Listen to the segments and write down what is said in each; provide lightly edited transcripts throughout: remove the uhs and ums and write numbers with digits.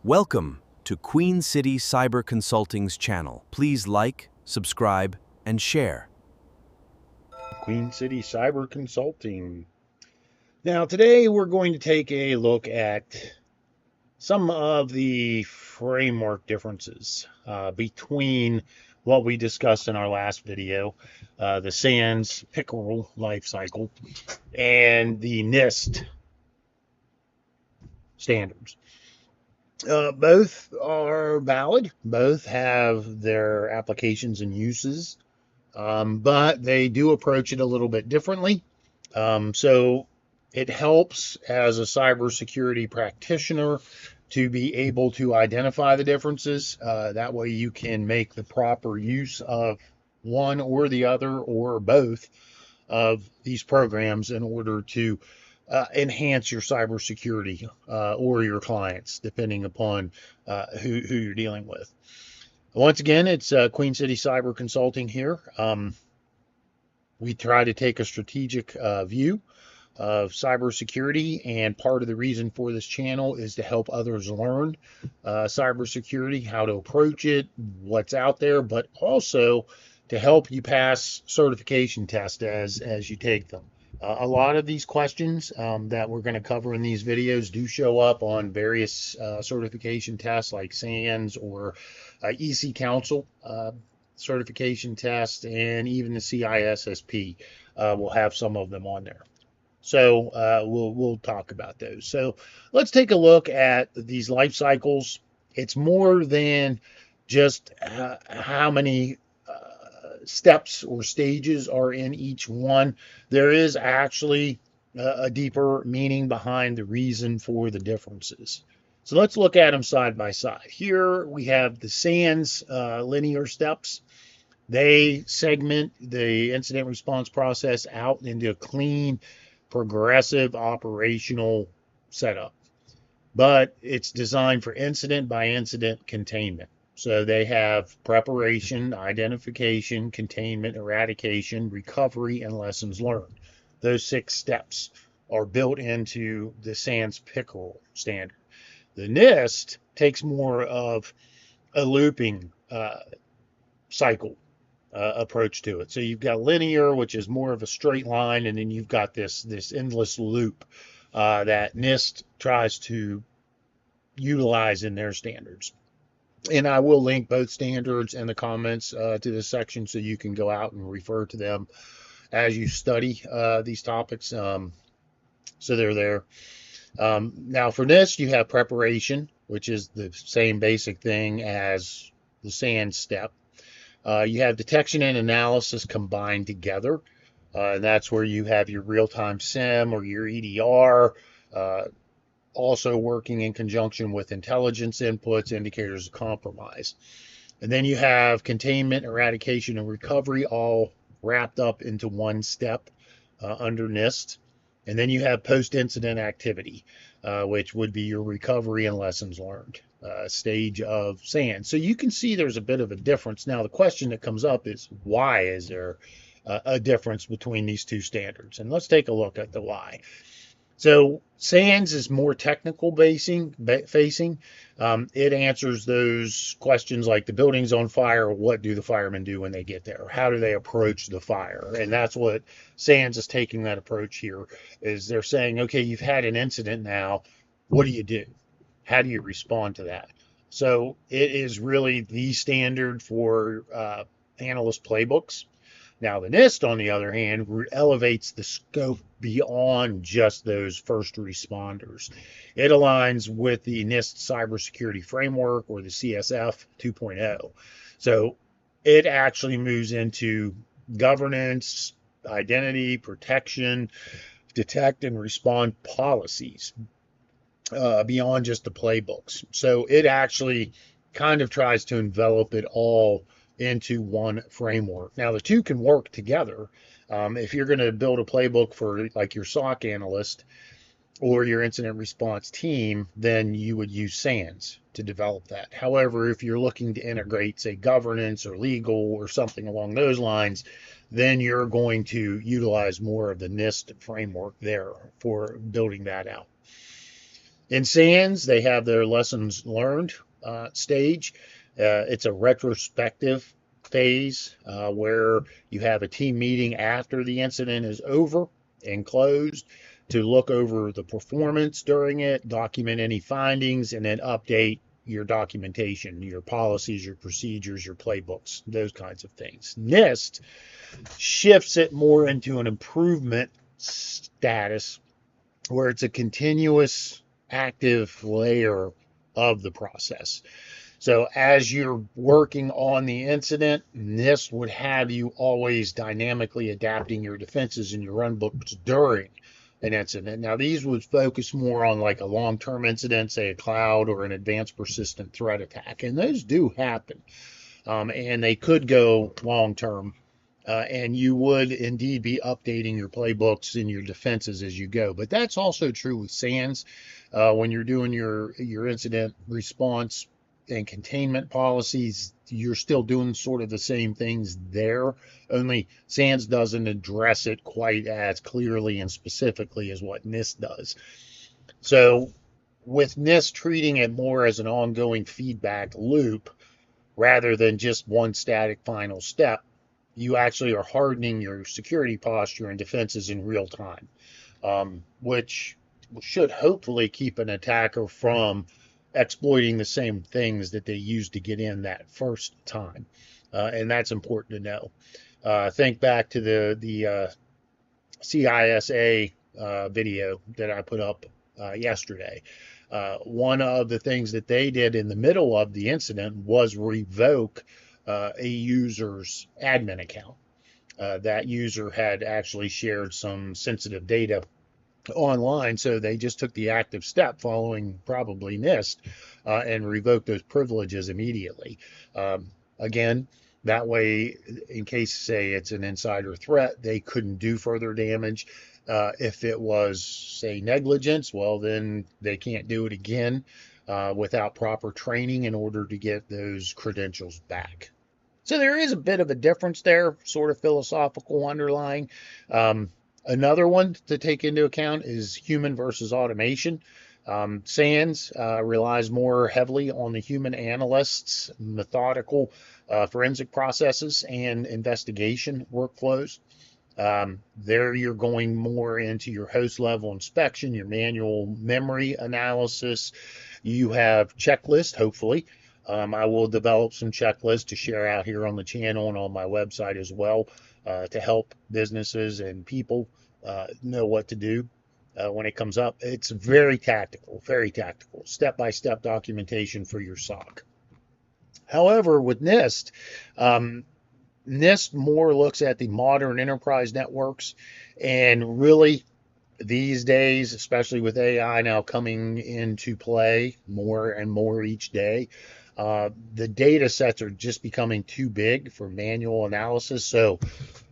Welcome to Queen City Cyber Consulting's channel. Please like, subscribe, and share. Queen City Cyber Consulting. Now, today we're going to take a look at some of the framework differences between what we discussed in our last video, the SANS PICKERL life cycle, and the NIST standards. Both are valid, both have their applications and uses, but they do approach it a little bit differently. So it helps as a cybersecurity practitioner to be able to identify the differences. That way you can make the proper use of one or the other or both of these programs in order to enhance your cybersecurity or your clients, depending upon who you're dealing with. Once again, it's Queen City Cyber Consulting here. We try to take a strategic view of cybersecurity, and part of the reason for this channel is to help others learn cybersecurity, how to approach it, what's out there, but also to help you pass certification tests as you take them. A lot of these questions that we're going to cover in these videos do show up on various certification tests like SANS or EC Council certification test, and even the CISSP will have some of them on there. So we'll talk about those. So let's take a look at these life cycles. It's more than just how many steps or stages are in each one. There is actually a deeper meaning behind the reason for the differences. So let's look at them side by side. Here we have the SANS linear steps. They segment the incident response process out into a clean, progressive operational setup. But it's designed for incident by incident containment. So they have preparation, identification, containment, eradication, recovery, and lessons learned. Those 6 steps are built into the SANS PICKERL standard. The NIST takes more of a looping cycle approach to it. So you've got linear, which is more of a straight line, and then you've got this endless loop that NIST tries to utilize in their standards. And I will link both standards in the comments to this section so you can go out and refer to them as you study these topics. So they're there. Now for NIST, you have preparation, which is the same basic thing as the SANS step. You have detection and analysis combined together. And that's where you have your real-time SIM or your EDR, also working in conjunction with intelligence inputs, indicators of compromise. And then you have containment, eradication, and recovery all wrapped up into one step under NIST. And then you have post-incident activity, which would be your recovery and lessons learned stage of SANS. So you can see there's a bit of a difference. Now, the question that comes up is, why is there a difference between these two standards? And let's take a look at the why. So SANS is more technical facing. It answers those questions like the building's on fire, what do the firemen do when they get there? How do they approach the fire? And that's what SANS is taking that approach here, is they're saying, okay, you've had an incident now. What do you do? How do you respond to that? So it is really the standard for analyst playbooks. Now, the NIST, on the other hand, elevates the scope beyond just those first responders. It aligns with the NIST cybersecurity framework, or the CSF 2.0. So it actually moves into governance, identity, protection, detect and respond policies beyond just the playbooks. So it actually kind of tries to envelop it all into one framework. Now, the two can work together. If you're going to build a playbook for like your SOC analyst or your incident response team, then you would use SANS to develop that. However, if you're looking to integrate, say, governance or legal or something along those lines, then you're going to utilize more of the NIST framework there for building that out. In SANS, they have their lessons learned stage. It's a retrospective phase where you have a team meeting after the incident is over and closed to look over the performance during it, document any findings, and then update your documentation, your policies, your procedures, your playbooks, those kinds of things. NIST shifts it more into an improvement status where it's a continuous active layer of the process. So as you're working on the incident, this would have you always dynamically adapting your defenses and your run books during an incident. Now, these would focus more on like a long-term incident, say a cloud or an advanced persistent threat attack, and those do happen. And they could go long-term and you would indeed be updating your playbooks and your defenses as you go. But that's also true with SANS. When you're doing your incident response and containment policies, you're still doing sort of the same things there, only SANS doesn't address it quite as clearly and specifically as what NIST does. So with NIST treating it more as an ongoing feedback loop rather than just one static final step, you actually are hardening your security posture and defenses in real time, which should hopefully keep an attacker from exploiting the same things that they used to get in that first time. And that's important to know. Think back to the CISA video that I put up yesterday. One of the things that they did in the middle of the incident was revoke a user's admin account. That user had actually shared some sensitive data online, so they just took the active step following probably NIST and revoked those privileges immediately. Again, that way, in case, say, it's an insider threat, they couldn't do further damage. If it was, say, negligence, well, then they can't do it again without proper training in order to get those credentials back. So there is a bit of a difference there, sort of philosophical underlying. Another one to take into account is human versus automation. SANS relies more heavily on the human analysts, methodical forensic processes, and investigation workflows. There you're going more into your host level inspection, your manual memory analysis. You have checklists, hopefully. I will develop some checklists to share out here on the channel and on my website as well to help businesses and people know what to do when it comes up. It's very tactical, step-by-step documentation for your SOC. However, with NIST, NIST more looks at the modern enterprise networks, and really these days, especially with AI now coming into play more and more each day, the data sets are just becoming too big for manual analysis. So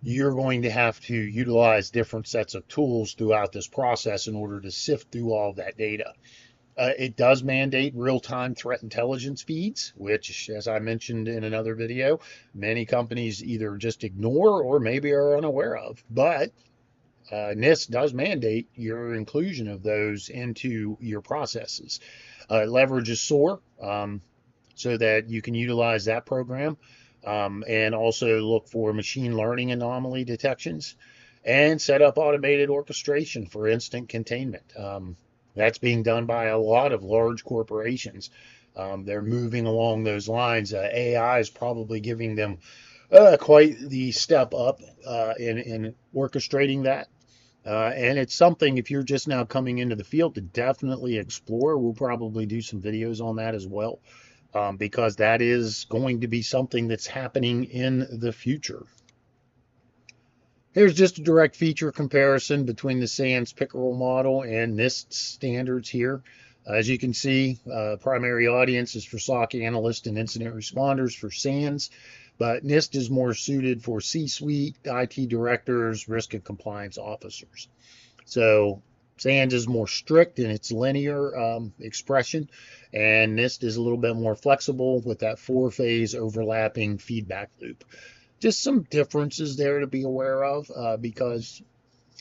you're going to have to utilize different sets of tools throughout this process in order to sift through all that data. It does mandate real-time threat intelligence feeds, which, as I mentioned in another video, many companies either just ignore or maybe are unaware of. But NIST does mandate your inclusion of those into your processes. It leverages SOAR so that you can utilize that program and also look for machine learning anomaly detections and set up automated orchestration for instant containment. That's being done by a lot of large corporations. They're moving along those lines. AI is probably giving them quite the step up in orchestrating that. And it's something, if you're just now coming into the field, to definitely explore. We'll probably do some videos on that as well, because that is going to be something that's happening in the future. Here's just a direct feature comparison between the SANS PICKERL model and NIST standards here. As you can see, primary audience is for SOC analysts and incident responders for SANS, but NIST is more suited for C-suite, IT directors, risk and compliance officers. So SANS is more strict in its linear expression, and NIST is a little bit more flexible with that 4-phase overlapping feedback loop. Just some differences there to be aware of because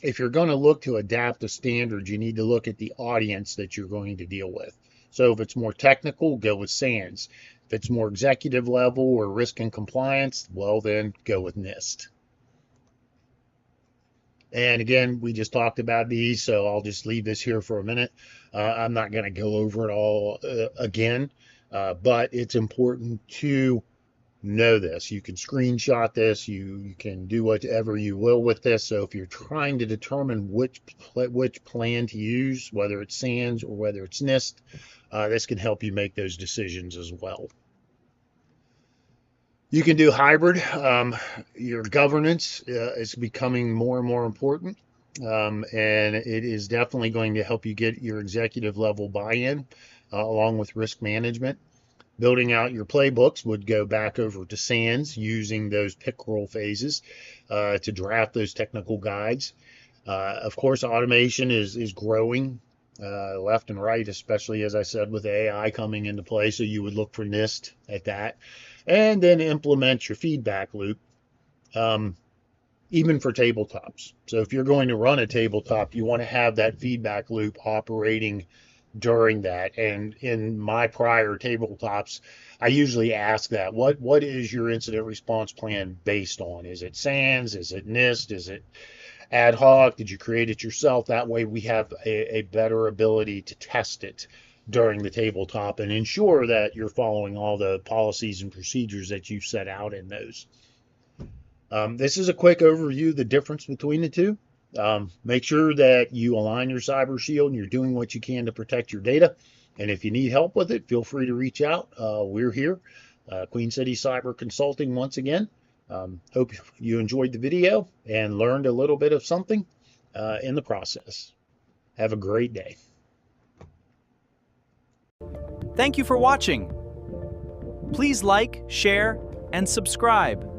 if you're going to look to adapt the standards, you need to look at the audience that you're going to deal with. So if it's more technical, go with SANS. If it's more executive level or risk and compliance, well, then go with NIST. And again, we just talked about these, so I'll just leave this here for a minute. I'm not going to go over it all again, but it's important to know this. You can screenshot this. You can do whatever you will with this. So if you're trying to determine which plan to use, whether it's SANS or whether it's NIST, this can help you make those decisions as well. You can do hybrid. Your governance is becoming more and more important, and it is definitely going to help you get your executive level buy-in along with risk management. Building out your playbooks would go back over to SANS using those PICKERL phases to draft those technical guides. Of course, automation is growing left and right, especially, as I said, with AI coming into play. So you would look for NIST at that. And then implement your feedback loop, even for tabletops. So if you're going to run a tabletop, you want to have that feedback loop operating during that. And in my prior tabletops, I usually ask that, what is your incident response plan based on? Is it SANS? Is it NIST? Is it ad hoc? Did you create it yourself? That way we have a better ability to test it during the tabletop and ensure that you're following all the policies and procedures that you set out in those. This is a quick overview of the difference between the two. Make sure that you align your cyber shield and you're doing what you can to protect your data. And if you need help with it, feel free to reach out. We're here, Queen City Cyber Consulting once again. Hope you enjoyed the video and learned a little bit of something in the process. Have a great day. Thank you for watching. Please like, share, and subscribe.